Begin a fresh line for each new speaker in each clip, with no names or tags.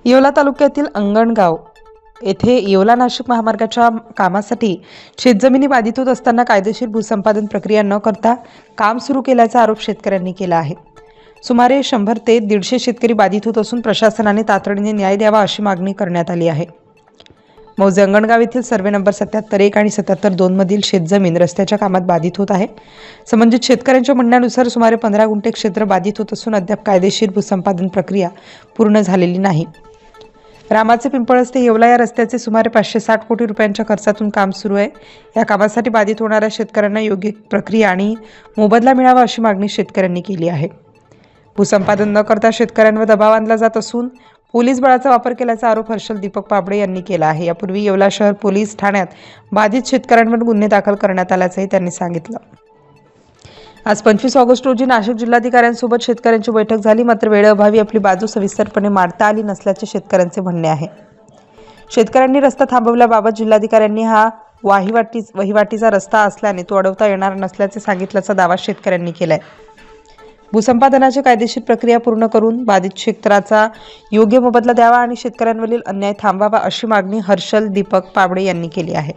येवला तालुक्यातील अंगणगाव येथे येवला नाशिक महामार्गाच्या कामासाठी शेतजमिनी बाधित होत असताना कायदेशीर भूसंपादन प्रक्रिया न करता काम सुरू केल्याचा आरोप शेतकऱ्यांनी केला आहे। सुमारे 100 ते 150 शेतकरी बाधित होत असून प्रशासनाने तातडीने न्याय द्यावा अशी मागणी करण्यात आली आहे। मौजे अंगणगाव येथील सर्वे नंबर 77-1 आणि 77-2 मधील शेतजमीन रस्त्याच्या कामात बाधित होत आहे। संबंधित शेतकऱ्यांच्या म्हणण्यानुसार सुमारे 15 गुंठे क्षेत्र बाधित होत असून अद्याप कायदेशीर भूसंपादन प्रक्रिया पूर्ण झालेली नाही। रामाचे पिंपळस ते येवला या रस्त्याचे सुमारे 560 कोटी रुपयांच्या खर्चातून काम सुरू आहे। या कामासाठी बाधित होणाऱ्या शेतकऱ्यांना योग्य प्रक्रिया आणि मोबदला मिळावा अशी मागणी शेतकऱ्यांनी केली आहे। भूसंपादन न करता शेतकऱ्यांवर दबाव आणला जात असून पोलीस बळाचा वापर केल्याचा आरोप हर्षल दीपक पाबळे यांनी केला आहे। यापूर्वी येवला शहर पोलीस ठाण्यात बाधित शेतकऱ्यांवर गुन्हे दाखल करण्यात आल्याचंही त्यांनी सांगितलं। आज 25 ऑगस्ट रोजी नाशिक जिल्हाधिकाऱ्यांसोबत शेतकऱ्यांची बैठक झाली, मात्र वेळेअभावी आपली बाजू सविस्तरपणे मांडता आली नसल्याचे शेतकऱ्यांचे म्हणणे आहे। शेतकऱ्यांनी रस्ता थांबवल्याबाबत जिल्हाधिकाऱ्यांनी हा वहिवाटीचा रस्ता असल्याने तो अडवता येणार नसल्याचे सांगितल्याचा दावा शेतकऱ्यांनी केलाय। भूसंपादनाची कायदेशीर प्रक्रिया पूर्ण करून बाधित क्षेत्राचा योग्य मोबदला द्यावा आणि शेतकऱ्यांवरील अन्याय थांबवावा अशी मागणी हर्षल दीपक पाबळे यांनी केली आहे।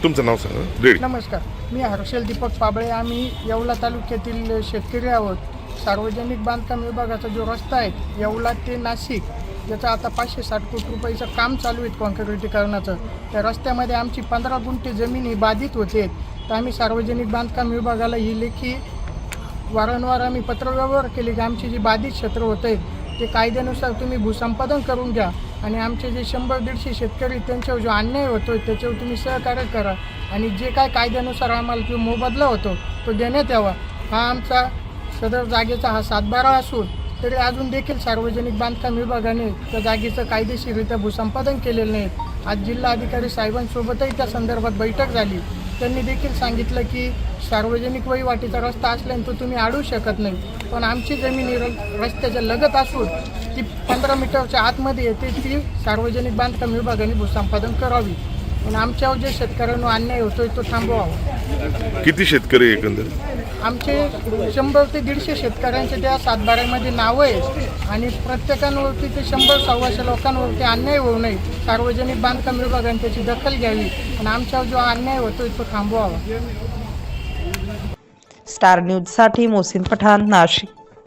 तुमचं नाव सांगा।
नमस्कार, मी हर्षल दीपक पाबळे। आम्ही येवला तालुक्यातील शेतकरी आहोत। सार्वजनिक बांधकाम विभागाचा जो रस्ता आहे येवला ते नाशिक, ज्याचं आता 560 कोटी रुपयाचं काम चालू आहे कॉन्क्रिटीकरणाचं, त्या रस्त्यामध्ये आमची 15 गुंठे जमीन ही बाधित होते। तर आम्ही सार्वजनिक बांधकाम विभागाला ही लेखी वारंवार आम्ही पत्रव्यवहार केले की आमची जी बाधित क्षेत्र होत आहेत ते कायद्यानुसार तुम्ही भूसंपादन करून घ्या आणि आमचे जे 100-150 शेतकरी त्यांच्यावर जो अन्याय होतो त्याच्यावर तुम्ही सहकार्य करा आणि जे काय कायद्यानुसार आम्हाला जो मोबदला होतो तो देण्यात यावा। हा आमचा सदर जागेचा हा 7/12 असून तरी अजून देखील सार्वजनिक बांधकाम विभागाने त्या जागेचं कायदेशीररित्या भूसंपादन केलेलं नाही। आज जिल्हाधिकारी साहेबांसोबतही त्या संदर्भात बैठक झाली। त्यांनी देखील सांगितलं की सार्वजनिक वहिवाटीचा रस्ता असल्याने तो तुम्ही अडवू शकत नाही, पण आमची जमीन रस्त्याच्या लगत असून ती 15 मीटरच्या आतमध्ये येते, ती सार्वजनिक बांधकाम विभागाने भूसंपादन करावी आणि आमच्यावर जे शेतकऱ्यांना अन्याय होतोय तो थांबवावा।
किती शेतकरी एकंदर?
आमचे 100 ते 150 शेतकऱ्यांचे त्या 7/12मध्ये नावं आहेत आणि प्रत्येकावरती ते 100-125 लोकांवरती अन्याय होऊ नये, सार्वजनिक बांधकाम विभागाने त्याची दखल घ्यावी आणि आमच्यावर जो अन्याय होतोय तो थांबवावा।
स्टार न्यूजसाठी मोहसिन पठाण, नाशिक।